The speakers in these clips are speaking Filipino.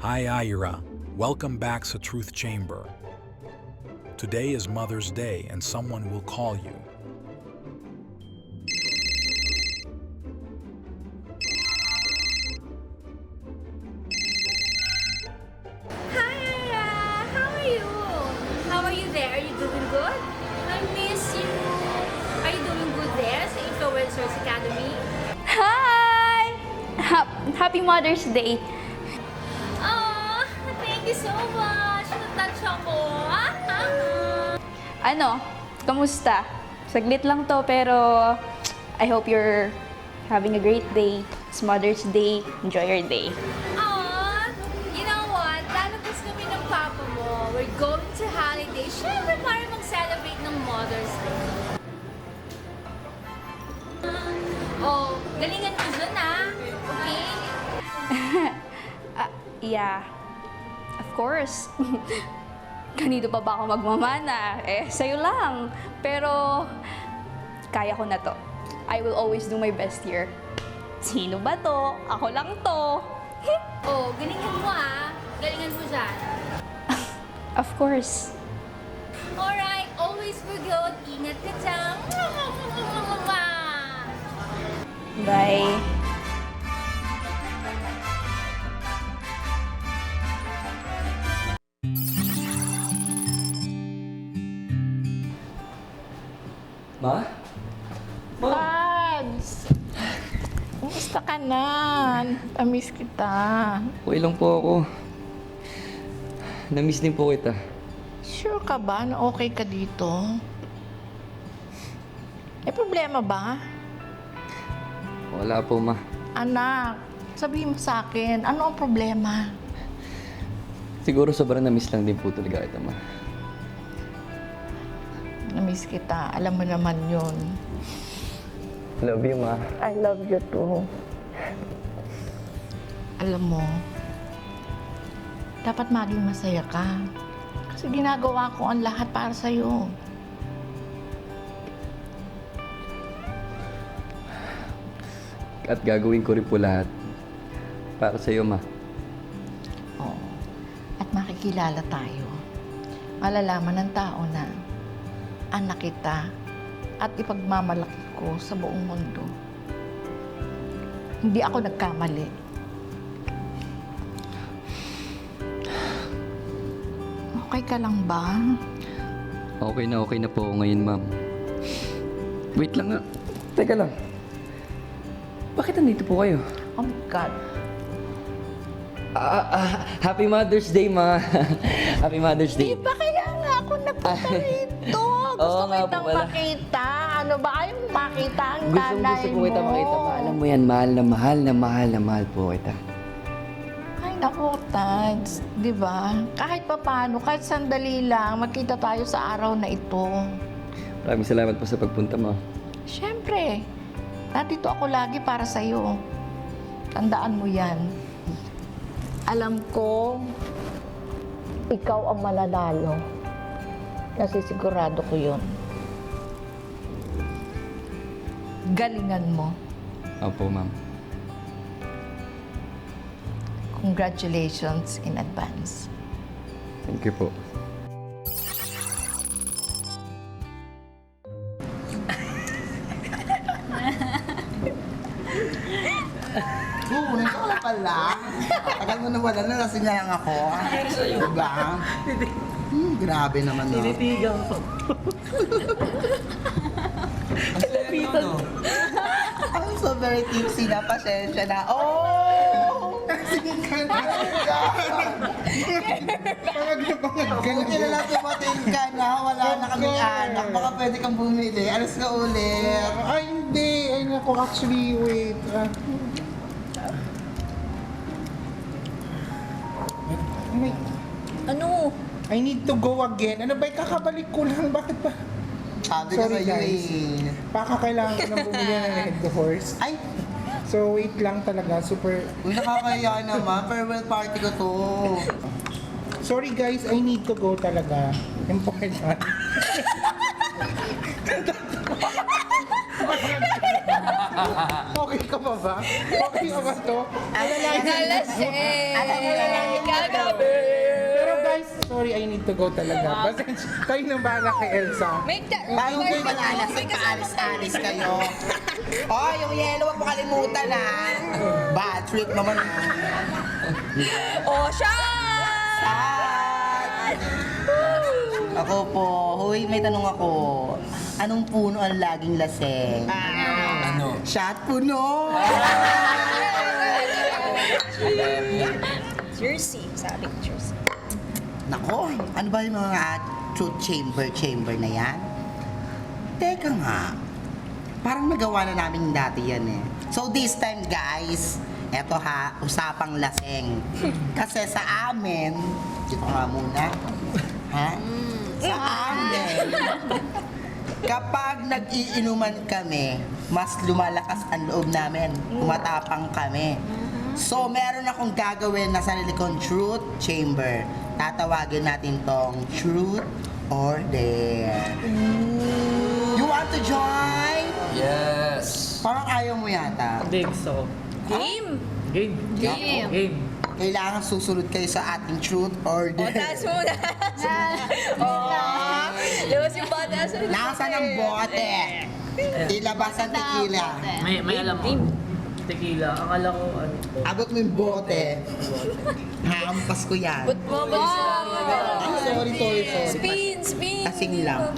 Hi Ira, welcome back to Truth Chamber. Today is Mother's Day and someone will call you. Hi, Ira! How are you? How are you there? Are you doing good? I miss you. Are you doing good there sa Influencers Academy? Hi! Happy Mother's Day. Oh, thank you so much. Natouch ako. Ano? Kamusta? Saglit lang to pero I hope you're having a great day. It's Mother's Day. Enjoy your day. Oh, you know what? Lalabas kami ng papa mo. We're going to holiday. Siyempre, para mag-celebrate ng Mother's Day. Oh, galingan mo dun, okay? Yeah. Of course. Kanino pa ba ako magmamana? Sa'yo lang. Pero, kaya ko na to. I will always do my best here. Sino ba to? Ako lang to. Oh, galingan mo, galingan mo dyan. Of course. Alright, always be good. Ingat ka dyan. Bye. Ma? Pads! Kumusta ka na? Amiss kita. Okay lang po ako. Namiss din po kita. Sure ka ba na okay ka dito? May problema ba? Wala po, ma. Anak, sabihin mo sa akin, ano ang problema? Siguro sobrang namiss lang din po talaga kita, ma. Namiss kita. Alam mo naman yun. Love you, ma. I love you too. Alam mo, dapat maging masaya ka. Kasi ginagawa ko ang lahat para sa'yo. At gagawin ko rin po lahat para sa iyo, ma. Oo. At makikilala tayo. Malalaman ng tao na anak kita at ipagmamalaki ko sa buong mundo. Hindi ako nagkamali. Okay ka lang ba? Okay na po ako ngayon, ma'am. Wait lang nga. Teka lang. Bakit nandito po kayo? Oh my God. Happy Mother's Day, ma. Happy Mother's Di Day. ba kaya nga ako nagpunta rito? Gusto Oo nga po kitang pala. makita. Ano ba? Ay, makita ang Gusto nanay po kita mo. makita, ma. Alam mo yan, mahal na mahal na mahal na mahal po kita. Ay, naku, Tads. Di ba? Kahit papaano, kahit sandali lang, magkita tayo sa araw na ito. Maraming salamat po sa pagpunta, ma. Siyempre, nandito ako lagi para sa'yo. Tandaan mo yan. Alam ko, ikaw ang mananalo. Kasi sigurado ko yun. Galingan mo. Opo, ma'am. Congratulations in advance. Thank you po. Nandito ka na pala. Tagal mo na wala na, lasing na lang ako. Diba? Grabe naman no. Tinitigan ko. I'm so very tipsy na, pasensya na. Oh! Sige ka na. Buti na lang tumating ka na, wala na kaming anak. Baka pwede kang bumili. Alas ka ulit. Ay, hindi. Ay, naku, actually, wait. May, Ano? I need to go again. Ano ba, kakabalik ko lang. Bakit ba? Sabi ko Sorry, sa'yo guys. eh. Baka kailangan ko nang bumili ng head horse. Ay! So, wait lang talaga. Super... Uy, nakakaya naman. Farewell party ko to. Sorry, guys. I need to go talaga. Important. Okay ka ba ba? Okay ka ba to? Pero guys, sorry, I need to go talaga. Pasensya, kayo nang bahala kay Elsa. Bago kayo mag-alasing, paalis-alis kayo. Oh, yung yellow, wag mo kalimutan ha. Bad trip naman ha. Ako po, huy, may tanong ako. Anong puno ang laging laseng? Ano? Shot puno! Jersey, sabi ko jersey. Nako, ano ba yung mga truth chamber na yan? Teka nga, parang nagawa na namin dati yan eh. So this time guys, eto ha, usapang laseng. Kasi sa amin, dito nga muna, ha? Sa amin, kapag nag-iinuman kami, mas lumalakas ang loob namin, tumatapang kami. So, meron akong gagawin na sarili kong truth chamber. Tatawagin natin tong truth or dare. You want to join? Yes! Parang ayaw mo yata. Hindi, gusto ko. Game! Game. Game. Kailangan susunod kayo sa ating truth or dare. Taas muna. Labas yung batas. Nasaan ang bote? Ilabas ang tequila. May alam ko. Tequila. Akala ko ano. Abot mo yung bote. Haampas ko yan. Sorry. Spin! Kasing lang.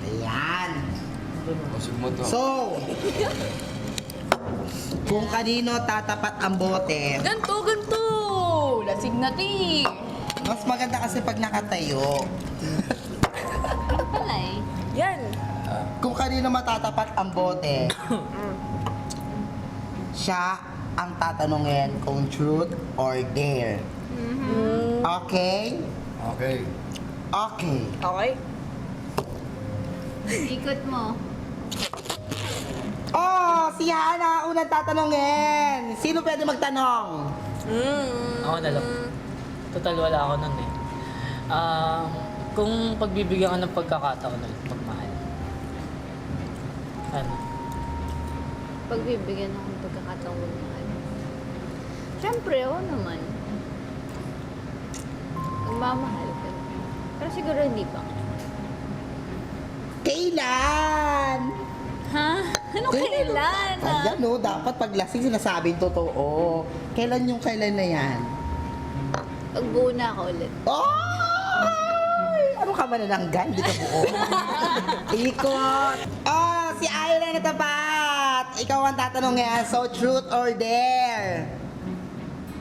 Ayan. Busog mo to. So, kung kanino tatapat ang bote, Ganto! Lasing na ti! mas maganda kasi pag nakatayo. Palay. Yan! Kung kanino matatapat ang bote, siya ang tatanungin kung truth or dare. Okay? Okay. Okay. Okay. Ikot mo. Oh, si Hana unang tatanungin. Sino pwede magtanong? Ako na lang. Total wala ako nun eh. Kung pagbibigyan ka ng pagkakataon ulit, pagmahal. Ano? Pagbibigyan ako ng pagkakataon na ano. Siyempre, oo naman. Magmamahal ka. Pero siguro hindi pa. Kailan? Ha? Anong kailan? Ayan no, dapat pag lasing sinasabing totoo. Kailan yung kailan na yan? Pagbuo na ako ulit. Ay! Ano ka manananggal? Hindi ka buo. Ikot! Oh, si Ira na tapat! Ikaw ang tatanungin. So, truth or dare?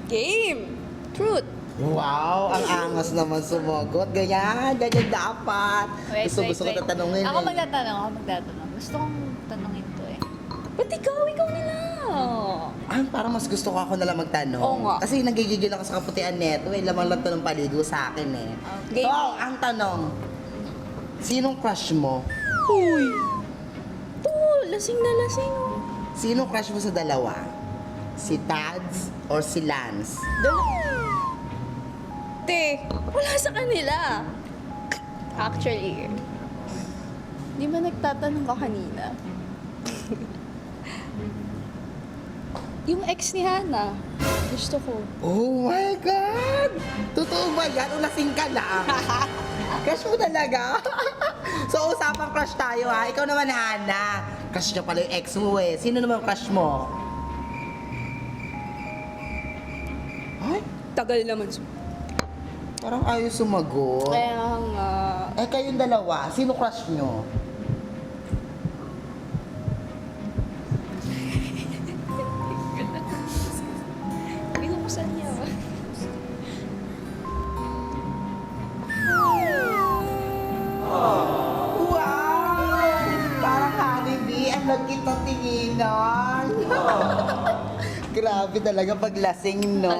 Game! Truth! Wow, ang angas naman sumagot. Ganyan dapat. Gusto ko tatanungin. Ako eh. magtatanong. Gusto kong tanongin to eh. Ba't ikaw na lang? Ay, parang mas gusto ko ako nalang magtanong. Oo nga. Kasi nagigigil ako sa kaputian neto. Eh, lamang lang to ng paligo sa akin eh. Game. So, ang tanong, sinong crush mo? Uy! To, lasing na lasing. Sinong crush mo sa dalawa? Si Tads or si Lance? Te, wala sa kanila. Actually, di ba nagtatanong ka kanina? Yung ex ni Hana, gusto ko. Oh my God! Totoo ba yan? O lasing ka lang? Crush mo talaga? So, usapang crush tayo ha. Ikaw naman, Hana. Crush niya pala yung ex mo eh. Sino naman crush mo? Ay, Tagal naman. parang ayaw sumagot. Kaya nga, Eh, kayong dalawa, sino crush nyo? binuksan niya. Wow! Parang honeybee, ang nagkita tinginan. Grabe talaga pag lasing, no?